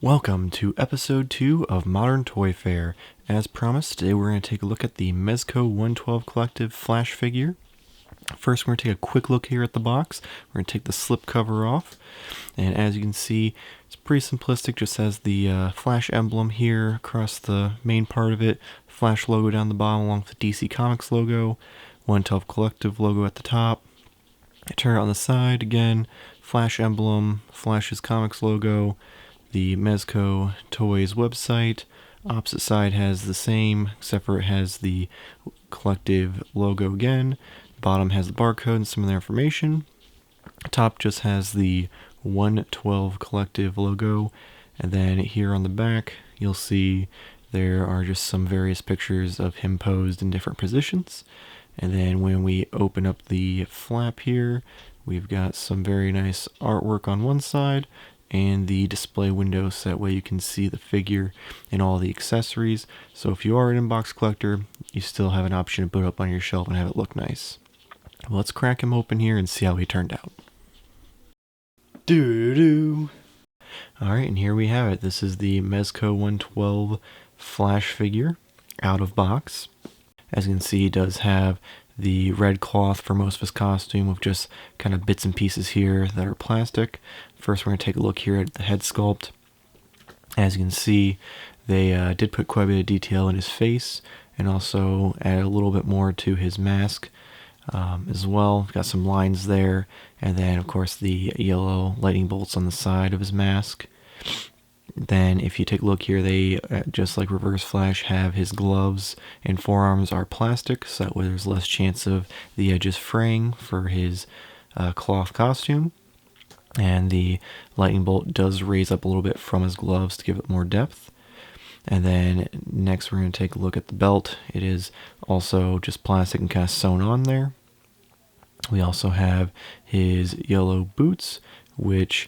Welcome to episode 2 of Modern Toy Fair. As promised, today we're going to take a look at the Mezco 112 Collective Flash figure. First, we're going to take a quick look here at the box. We're going to take the slip cover off. And as you can see, it's pretty simplistic. Just has the Flash emblem here across the main part of it. Flash logo down the bottom along with the DC Comics logo. 112 Collective logo at the top. Turn it on the side again. Flash emblem, Flash's Comics logo. The Mezco Toys website. Opposite side has the same, except for it has the collective logo again. Bottom has the barcode and some of their information. Top just has the 112 collective logo. And then here on the back, you'll see there are just some various pictures of him posed in different positions. And then when we open up the flap here, we've got some very nice artwork on one side and the display window so that way you can see the figure and all the accessories. So if you are an inbox collector, you still have an option to put it up on your shelf and have it look nice. Well, let's crack him open here and see how he turned out. Doo-doo! Alright, and here we have it. This is the Mezco 112 Flash figure out of box. As you can see, he does have the red cloth for most of his costume with just kind of bits and pieces here that are plastic. First, we're going to take a look here at the head sculpt. As you can see, they did put quite a bit of detail in his face and also add a little bit more to his mask as well. Got some lines there, and then of course the yellow lightning bolts on the side of his mask. Then if you take a look here, they, just like Reverse Flash, have his gloves and forearms are plastic, so that way there's less chance of the edges fraying for his cloth costume. And the lightning bolt does raise up a little bit from his gloves to give it more depth. And then next we're going to take a look at the belt. It is also just plastic and kind of sewn on there. We also have his yellow boots, which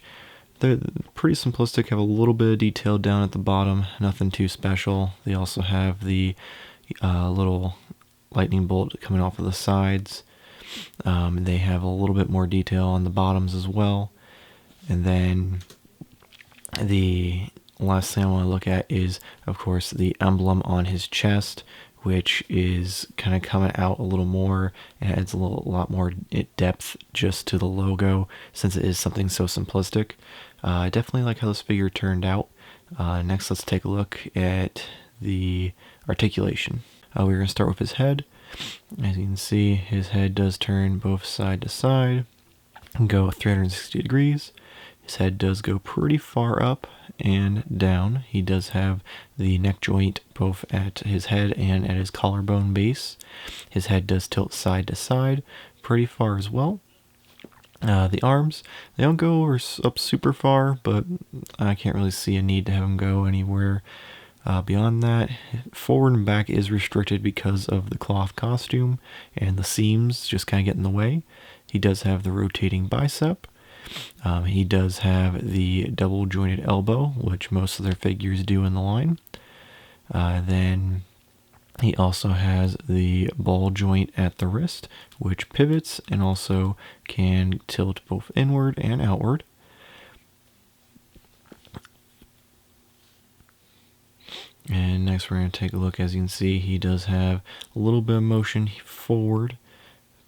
they're pretty simplistic, have a little bit of detail down at the bottom, nothing too special. They also have the little lightning bolt coming off of the sides. They have a little bit more detail on the bottoms as well. And then the last thing I want to look at is, of course, the emblem on his chest, which is kind of coming out a little more. It adds a lot more depth just to the logo since it is something so simplistic. I definitely like how this figure turned out. Next, let's take a look at the articulation. We're going to start with his head. As you can see, his head does turn both side to side and go 360 degrees. His head does go pretty far up and down. He does have the neck joint both at his head and at his collarbone base. His head does tilt side to side pretty far as well. The arms, they don't go up super far, but I can't really see a need to have them go anywhere beyond that. Forward and back is restricted because of the cloth costume, and the seams just kind of get in the way. He does have the rotating bicep. He does have the double jointed elbow, which most of their figures do in the line. Then he also has the ball joint at the wrist, which pivots and also can tilt both inward and outward. And next we're going to take a look. As you can see, he does have a little bit of motion forward,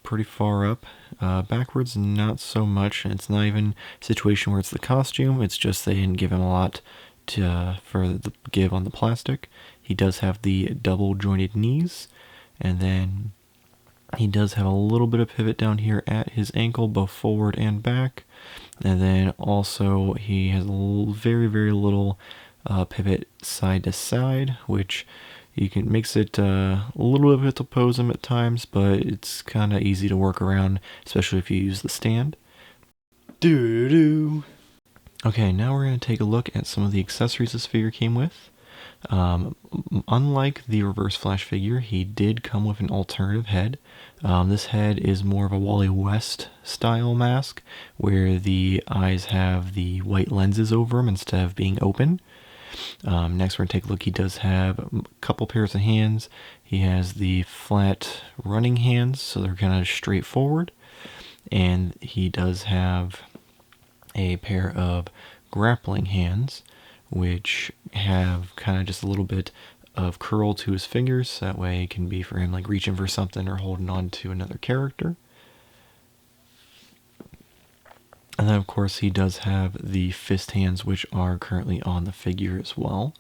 pretty far up. Backwards, not so much. It's not even a situation where it's the costume. It's just they didn't give him a lot for the give on the plastic. He does have the double jointed knees, and then he does have a little bit of pivot down here at his ankle, both forward and back. And then also he has a very, very little pivot side to side, which makes it a little bit to pose him at times, but it's kind of easy to work around, especially if you use the stand. Doo-doo! Okay, now we're going to take a look at some of the accessories this figure came with. Unlike the Reverse Flash figure, he did come with an alternative head. This head is more of a Wally West style mask, where the eyes have the white lenses over them instead of being open. Next we're going to take a look. He does have a couple pairs of hands. He has the flat running hands, so they're kind of straightforward. And he does have a pair of grappling hands, which have kind of just a little bit of curl to his fingers. That way it can be for him like reaching for something or holding on to another character. And then of course he does have the fist hands, which are currently on the figure as well.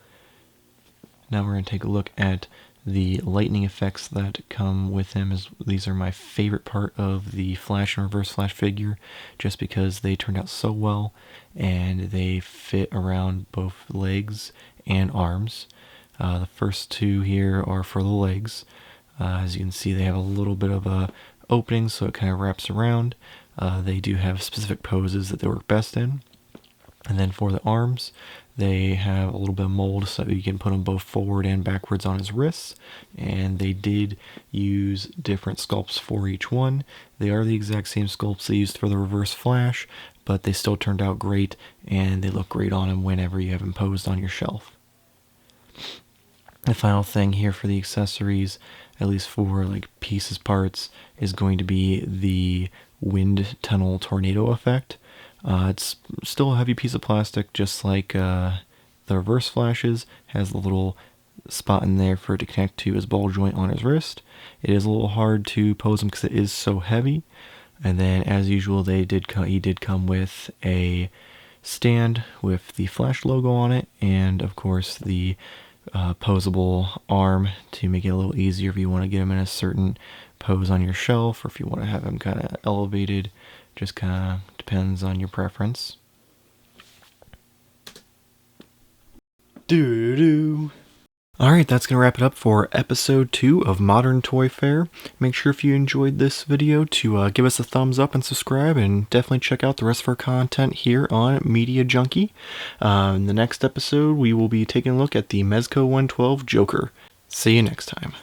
Now we're going to take a look at the lightning effects that come with him. These are my favorite part of the Flash and Reverse Flash figure, just because they turned out so well and they fit around both legs and arms. The first two here are for the legs. As you can see, they have a little bit of a opening, so it kind of wraps around. They do have specific poses that they work best in. And then for the arms, they have a little bit of mold so you can put them both forward and backwards on his wrists. And they did use different sculpts for each one. They are the exact same sculpts they used for the Reverse Flash, but they still turned out great, and they look great on him whenever you have him posed on your shelf. The final thing here for the accessories, at least for like pieces parts, is going to be the wind tunnel tornado effect. It's still a heavy piece of plastic, just like the Reverse Flashes. Has a little spot in there for it to connect to his ball joint on his wrist. It is a little hard to pose him because it is so heavy. And then, as usual, he did come with a stand with the Flash logo on it, and of course the posable arm to make it a little easier if you want to get him in a certain pose on your shelf, or if you want to have him kind of elevated. Just kind of depends on your preference. Alright, that's going to wrap it up for episode 2 of Modern Toy Fair. Make sure if you enjoyed this video to give us a thumbs up and subscribe, and definitely check out the rest of our content here on Media Junkie. In the next episode, we will be taking a look at the Mezco 112 Joker. See you next time.